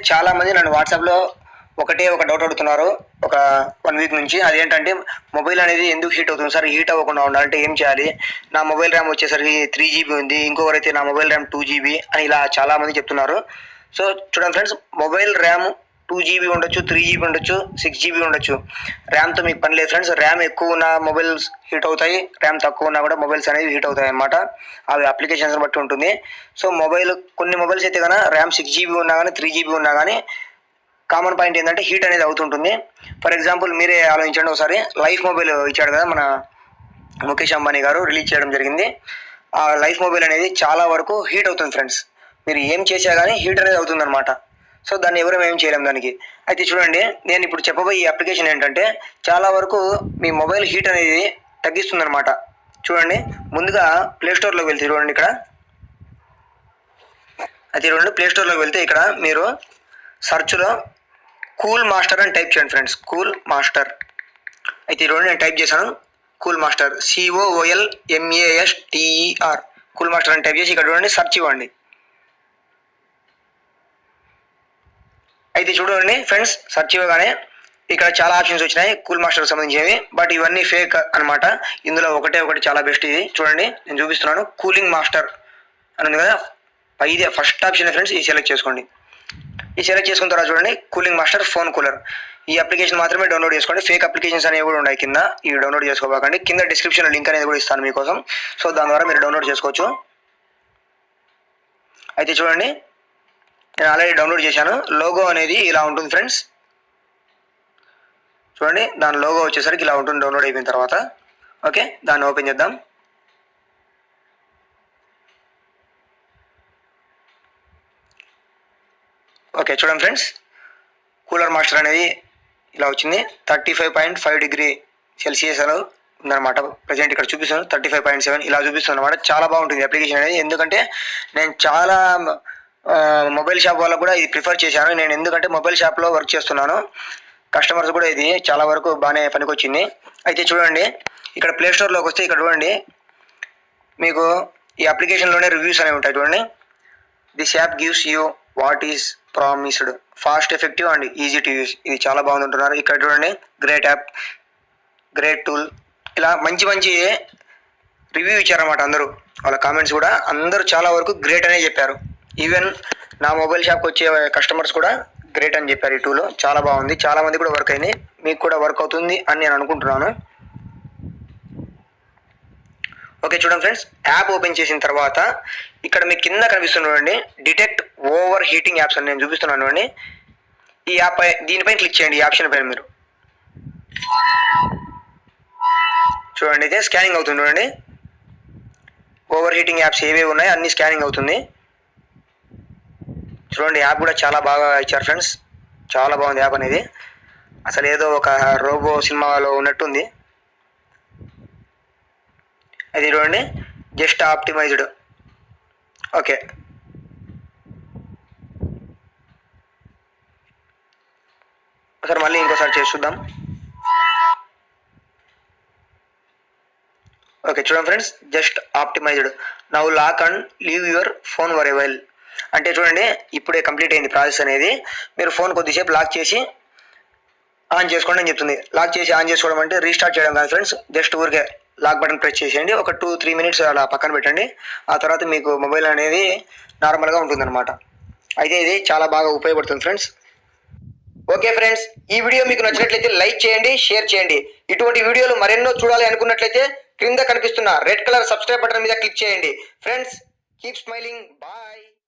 చాలా మంది నన్ను వాట్సాప్లో ఒకటే ఒక డౌట్ అడుగుతున్నారు ఒక 1 వీక్ నుంచి. అదేంటంటే మొబైల్ అనేది ఎందుకు హీట్ అవుతుంది సార్, హీట్ అవ్వకుండా ఉండాలంటే ఏం చేయాలి, నా మొబైల్ ర్యామ్ వచ్చేసరికి 3 GB ఉంది, ఇంకొకరైతే నా మొబైల్ ర్యామ్ 2 GB అని ఇలా చాలా మంది చెప్తున్నారు. సో చూడండి ఫ్రెండ్స్, మొబైల్ ర్యామ్ 2 GB ఉండొచ్చు, 3 GB ఉండొచ్చు, 6 GB ఉండొచ్చు. ర్యామ్తో మీకు పని లేదు ఫ్రెండ్స్. ర్యామ్ ఎక్కువ ఉన్న మొబైల్స్ హీట్ అవుతాయి, ర్యామ్ తక్కువ ఉన్నా కూడా మొబైల్స్ అనేవి హీట్ అవుతాయి అన్నమాట. అవి అప్లికేషన్స్ బట్టి ఉంటుంది. సో కొన్ని మొబైల్స్ అయితే కన్నా ర్యామ్ 6 GB ఉన్నా కానీ 3 GB ఉన్నా కానీ కామన్ పాయింట్ ఏంటంటే హీట్ అనేది అవుతుంటుంది. ఫర్ ఎగ్జాంపుల్ మీరే ఆలోచించండి ఒకసారి. లైఫ్ మొబైల్ ఇచ్చాడు కదా మన ముఖేష్ అంబానీ గారు, రిలీజ్ చేయడం జరిగింది. ఆ లైఫ్ మొబైల్ అనేది చాలా వరకు హీట్ అవుతుంది ఫ్రెండ్స్. మీరు ఏం చేసా కానీ హీట్ అనేది అవుతుంది అనమాట. సో దాన్ని ఎవరు ఏం చేయలేం దానికి. అయితే చూడండి, నేను ఇప్పుడు చెప్పబోయే ఈ అప్లికేషన్ ఏంటంటే చాలా వరకు మీ మొబైల్ హీట్ అనేది తగ్గిస్తుంది అనమాట. చూడండి, ముందుగా ప్లేస్టోర్లోకి వెళ్తే చూడండి, ఇక్కడ అయితే చూడండి ప్లేస్టోర్లోకి వెళ్తే ఇక్కడ మీరు సర్చ్లో కూల్ మాస్టర్ అని టైప్ చేయండి ఫ్రెండ్స్. Cool master. అయితే ఈరోజు నేను టైప్ చేశాను cool master, COOLMASTER, cool master అని టైప్ చేసి ఇక్కడ చూడండి సెర్చ్ ఇవ్వండి. అయితే చూడండి ఫ్రెండ్స్, సెర్చ్ ఇవ్వగానే ఇక్కడ చాలా ఆప్షన్స్ వచ్చినాయి కూల్ మాస్టర్కి సంబంధించినవి. బట్ ఇవన్నీ ఫేక్ అనమాట. ఇందులో ఒకటి చాలా బెస్ట్. ఇది చూడండి, నేను చూపిస్తున్నాను. కూలింగ్ మాస్టర్ అని ఉంది కదా, ఇదే ఫస్ట్ ఆప్షన్ ఫ్రెండ్స్. ఇది సెలెక్ట్ చేసుకోండి. ఈ సెలెక్ట్ చేసుకున్న తర్వాత చూడండి కూలింగ్ మాస్టర్ ఫోన్ కూలర్. ఈ అప్లికేషన్ మాత్రమే డౌన్లోడ్ చేసుకోండి. ఫేక్ అప్లికేషన్స్ అనేవి కూడా ఉన్నాయి కింద, ఇవి డౌన్లోడ్ చేసుకోకండి. కింద డిస్క్రిప్షన్లో లింక్ అనేది కూడా ఇస్తాను మీకోసం. సో దాని ద్వారా మీరు డౌన్లోడ్ చేసుకోవచ్చు. అయితే చూడండి, నేను ఆల్రెడీ డౌన్లోడ్ చేశాను. లోగో అనేది ఇలా ఉంటుంది ఫ్రెండ్స్. చూడండి, దాని లోగో వచ్చేసరికి ఇలా ఉంటుంది డౌన్లోడ్ అయిపోయిన తర్వాత. ఓకే, దాన్ని ఓపెన్ చేద్దాం. ఓకే చూడండి ఫ్రెండ్స్, కూలర్ మాస్టర్ అనేది ఇలా వచ్చింది. 35.5 డిగ్రీ సెల్సియస్ అని ఉందన్నమాట. ప్రజెంట్ ఇక్కడ చూపిస్తాను 35.7 ఇలా చూపిస్తుంది అనమాట. చాలా బాగుంటుంది అప్లికేషన్ అనేది. ఎందుకంటే నేను చాలా మొబైల్ షాప్ వాళ్ళకు కూడా ఇది ప్రిఫర్ చేశాను. నేను ఎందుకంటే మొబైల్ షాప్లో వర్క్ చేస్తున్నాను. కస్టమర్స్ కూడా ఇది చాలా వరకు బాగానే పనికొచ్చింది. అయితే చూడండి, ఇక్కడ ప్లేస్టోర్లోకి వస్తే ఇక్కడ చూడండి మీకు ఈ అప్లికేషన్లోనే రివ్యూస్ అనేవి ఉంటాయి. చూడండి, this app gives you what is promised, fast, effective and easy to use. ఇది చాలా బాగుంటుంటున్నారు. ఇక్కడ చూడండి, గ్రేట్ యాప్, గ్రేట్ టూల్, ఇలా మంచి రివ్యూ ఇచ్చారన్నమాట. అందరూ వాళ్ళ కామెంట్స్ కూడా అందరూ చాలా వరకు గ్రేట్ అనే చెప్పారు. ఈవెన్ నా మొబైల్ షాప్కి వచ్చే కస్టమర్స్ కూడా గ్రేట్ అని చెప్పారు. ఈ టూల్ చాలా బాగుంది. చాలా మంది కూడా వర్క్ అయింది. మీకు కూడా వర్క్ అవుతుంది అని నేను అనుకుంటున్నాను. ఓకే చూడండి ఫ్రెండ్స్, యాప్ ఓపెన్ చేసిన తర్వాత ఇక్కడ మీకు కింద కనిపిస్తున్నాండి డిటెక్ట్ ఓవర్ హీటింగ్ యాప్స్ అని నేను చూపిస్తున్నాను అండి. ఈ యాప్ దీనిపైన క్లిక్ చేయండి. ఈ ఆప్షన్ పైన మీరు చూడండి, అయితే స్కానింగ్ అవుతుంది. చూడండి, ఓవర్ హీటింగ్ యాప్స్ ఏవేవి ఉన్నాయో అన్ని స్కానింగ్ అవుతుంది. చూడండి, యాప్ కూడా చాలా బాగా ఇచ్చారు ఫ్రెండ్స్. చాలా బాగుంది యాప్ అనేది. అసలు ఏదో ఒక రోబో సినిమాలో ఉన్నట్టుంది. అది చూడండి, జస్ట్ ఆప్టిమైజ్డ్. ఓకే, ఒకసారి మళ్ళీ ఇంకోసారి చేసి చూద్దాం. ఓకే చూడండి friends, just optimized, now lock and leave your phone for a while. అంటే చూడండి, ఇప్పుడే కంప్లీట్ అయింది ప్రాసెస్ అనేది. మీరు ఫోన్ కొద్దిసేపు లాక్ చేసి ఆన్ చేసుకోండి అని చెప్తుంది. లాక్ చేసి ఆన్ చేసుకోవడం అంటే రీస్టార్ట్ చేయడం కాదు ఫ్రెండ్స్. జస్ట్ ఊరికే లాక్ బటన్ ప్రెస్ చేసేయండి. ఒక 2-3 మినిట్స్ అలా పక్కన పెట్టండి. ఆ తర్వాత మీకు మొబైల్ అనేది నార్మల్గా ఉంటుందన్నమాట. అయితే ఇది చాలా బాగా ఉపయోగపడుతుంది ఫ్రెండ్స్. ఓకే ఫ్రెండ్స్, ఈ వీడియో మీకు నచ్చినట్లయితే లైక్ చేయండి, షేర్ చేయండి. ఇటువంటి వీడియోలు మరెన్నో చూడాలి అనుకున్నట్లయితే క్రింద కనిపిస్తున్న రెడ్ కలర్ సబ్స్క్రైబ్ బటన్ మీద క్లిక్ చేయండి. Friends, keep smiling, bye.